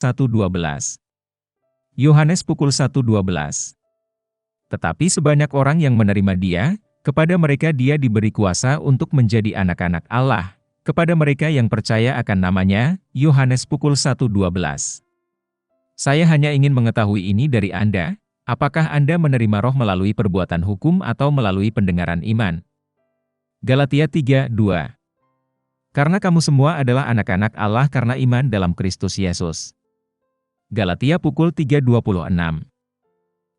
1:12. Yohanes pukul 1:12. Tetapi sebanyak orang yang menerima Dia, kepada mereka Dia diberi kuasa untuk menjadi anak-anak Allah, kepada mereka yang percaya akan nama-Nya. Yohanes pukul 1:12. Saya hanya ingin mengetahui ini dari Anda, apakah Anda menerima Roh melalui perbuatan hukum atau melalui pendengaran iman? Galatia 3:2. Karena kamu semua adalah anak-anak Allah karena iman dalam Kristus Yesus. Galatia pukul 3:26.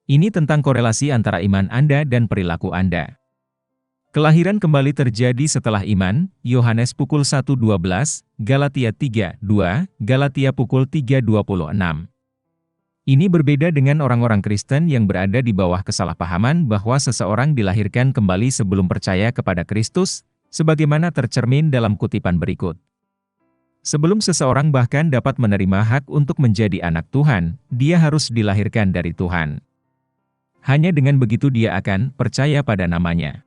Ini tentang korelasi antara iman Anda dan perilaku Anda. Kelahiran kembali terjadi setelah iman. Yohanes pukul 1:12, Galatia 3:2, Galatia pukul 3:26. Ini berbeda dengan orang-orang Kristen yang berada di bawah kesalahpahaman bahwa seseorang dilahirkan kembali sebelum percaya kepada Kristus, sebagaimana tercermin dalam kutipan berikut. Sebelum seseorang bahkan dapat menerima hak untuk menjadi anak Tuhan, dia harus dilahirkan dari Tuhan. Hanya dengan begitu dia akan percaya pada nama-Nya.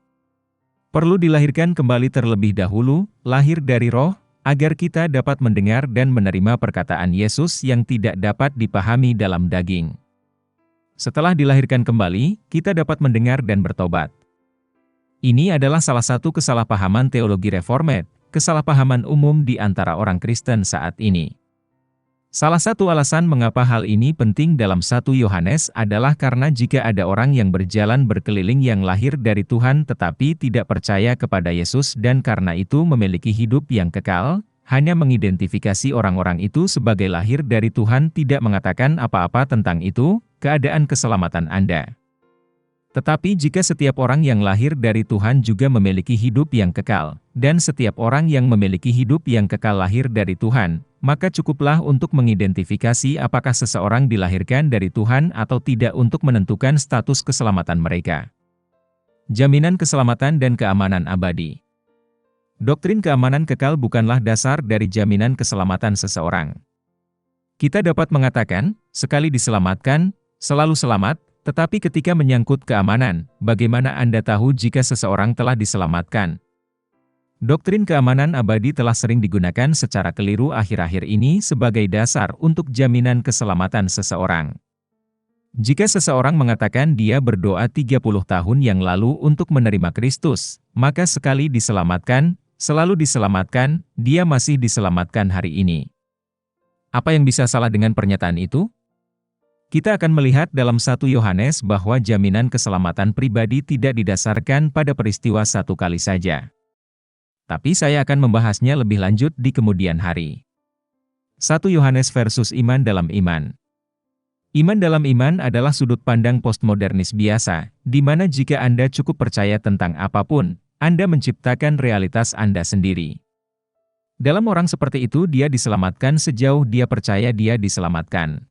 Perlu dilahirkan kembali terlebih dahulu, lahir dari Roh, agar kita dapat mendengar dan menerima perkataan Yesus yang tidak dapat dipahami dalam daging. Setelah dilahirkan kembali, kita dapat mendengar dan bertobat. Ini adalah salah satu kesalahpahaman teologi reformat, kesalahpahaman umum di antara orang Kristen saat ini. Salah satu alasan mengapa hal ini penting dalam 1 Yohanes adalah karena jika ada orang yang berjalan berkeliling yang lahir dari Tuhan tetapi tidak percaya kepada Yesus dan karena itu memiliki hidup yang kekal, hanya mengidentifikasi orang-orang itu sebagai lahir dari Tuhan tidak mengatakan apa-apa tentang itu, keadaan keselamatan Anda. Tetapi jika setiap orang yang lahir dari Tuhan juga memiliki hidup yang kekal, dan setiap orang yang memiliki hidup yang kekal lahir dari Tuhan, maka cukuplah untuk mengidentifikasi apakah seseorang dilahirkan dari Tuhan atau tidak untuk menentukan status keselamatan mereka. Jaminan keselamatan dan keamanan abadi. Doktrin keamanan kekal bukanlah dasar dari jaminan keselamatan seseorang. Kita dapat mengatakan, sekali diselamatkan, selalu selamat, tetapi ketika menyangkut keamanan, bagaimana Anda tahu jika seseorang telah diselamatkan? Doktrin keamanan abadi telah sering digunakan secara keliru akhir-akhir ini sebagai dasar untuk jaminan keselamatan seseorang. Jika seseorang mengatakan dia berdoa 30 tahun yang lalu untuk menerima Kristus, maka sekali diselamatkan, selalu diselamatkan, dia masih diselamatkan hari ini. Apa yang bisa salah dengan pernyataan itu? Kita akan melihat dalam 1 Yohanes bahwa jaminan keselamatan pribadi tidak didasarkan pada peristiwa satu kali saja. Tapi saya akan membahasnya lebih lanjut di kemudian hari. 1 Yohanes versus iman dalam iman. Iman dalam iman adalah sudut pandang postmodernis biasa, di mana jika Anda cukup percaya tentang apapun, Anda menciptakan realitas Anda sendiri. Dalam orang seperti itu dia diselamatkan sejauh dia percaya dia diselamatkan.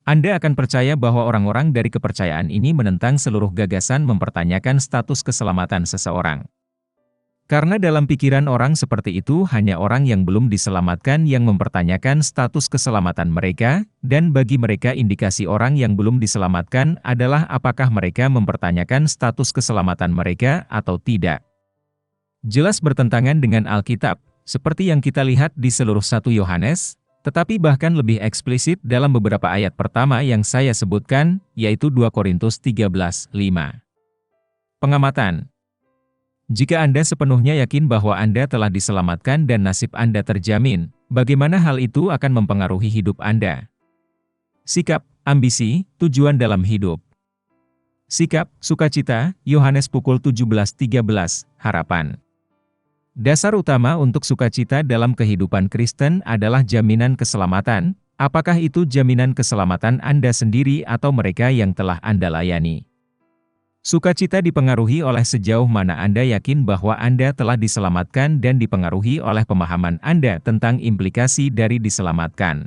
Anda akan percaya bahwa orang-orang dari kepercayaan ini menentang seluruh gagasan mempertanyakan status keselamatan seseorang. Karena dalam pikiran orang seperti itu hanya orang yang belum diselamatkan yang mempertanyakan status keselamatan mereka, dan bagi mereka indikasi orang yang belum diselamatkan adalah apakah mereka mempertanyakan status keselamatan mereka atau tidak. Jelas bertentangan dengan Alkitab, seperti yang kita lihat di seluruh 1 Yohanes, tetapi bahkan lebih eksplisit dalam beberapa ayat pertama yang saya sebutkan, yaitu 2 Korintus 13:5. Pengamatan. Jika Anda sepenuhnya yakin bahwa Anda telah diselamatkan dan nasib Anda terjamin, bagaimana hal itu akan mempengaruhi hidup Anda? Sikap, ambisi, tujuan dalam hidup. Sikap, sukacita, Yohanes pukul 17:13, harapan. Dasar utama untuk sukacita dalam kehidupan Kristen adalah jaminan keselamatan, apakah itu jaminan keselamatan Anda sendiri atau mereka yang telah Anda layani. Sukacita dipengaruhi oleh sejauh mana Anda yakin bahwa Anda telah diselamatkan dan dipengaruhi oleh pemahaman Anda tentang implikasi dari diselamatkan.